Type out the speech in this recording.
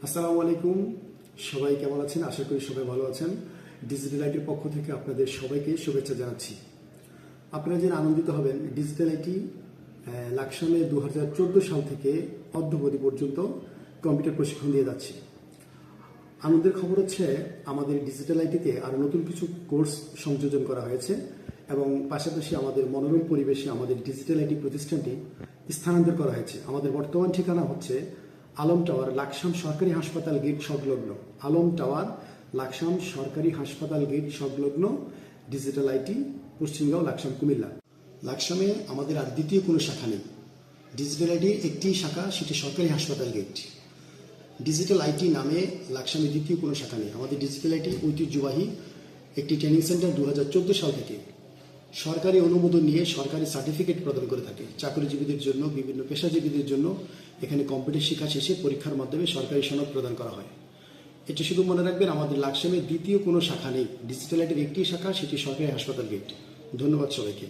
আসসালামু আলাইকুম। সবাই কেমন আছেন? আশা করি সবাই ভালো আছেন। ডিজিটাল আইটির পক্ষ থেকে আপনাদের সবাইকে শুভেচ্ছা জানাচ্ছি। আপনারা জেনে আনন্দিত হবেন, ডিজিটাল আইটি লাকসামে 2014 সাল থেকে অদ্যাবধি পর্যন্ত কম্পিউটার প্রশিক্ষণ দিয়ে যাচ্ছে। আনন্দের খবর হচ্ছে, আমাদের ডিজিটাল আইটিতে আরও নতুন কিছু কোর্স সংযোজন করা হয়েছে এবং পাশাপাশি আমাদের মনোরম পরিবেশে আমাদের ডিজিটাল আইটি প্রতিষ্ঠানটি স্থানান্তর করা হয়েছে। আমাদের বর্তমান ঠিকানা হচ্ছে আলম টাওয়ার, লাকসাম সরকারি হাসপাতাল গেট সংলগ্ন। আলম টাওয়ার, লাকসাম সরকারি হাসপাতাল গেট সংলগ্ন, ডিজিটাল আইটি, পশ্চিমগাঁও, লাকসাম, কুমিল্লা। লাকসামে আমাদের আর দ্বিতীয় কোনো শাখা নেই। ডিজিটাল আইটির একটি শাখা, সেটি সরকারি হাসপাতাল গেট। ডিজিটাল আইটি নামে লাকসামে দ্বিতীয় কোনো শাখা নেই। আমাদের ডিজিটাল আইটি ঐতিহ্যবাহী একটি ট্রেনিং সেন্টার 2014 সাল থেকে সরকারি অনুমোদন নিয়ে সরকারি সার্টিফিকেট প্রদান করে থাকে। চাকরিজীবীদের জন্য, বিভিন্ন পেশাজীবীদের জন্য এখানে কম্পিউটার শিক্ষা শেষে পরীক্ষার মাধ্যমে সরকারি সনদ প্রদান করা হয়। এটা শুধু মনে রাখবেন, আমাদের লাকসামে দ্বিতীয় কোনো শাখা নেই। ডিজিটাল আইটির একটি শাখা, সেটি সরকারি হাসপাতাল গেট। ধন্যবাদ সবাইকে।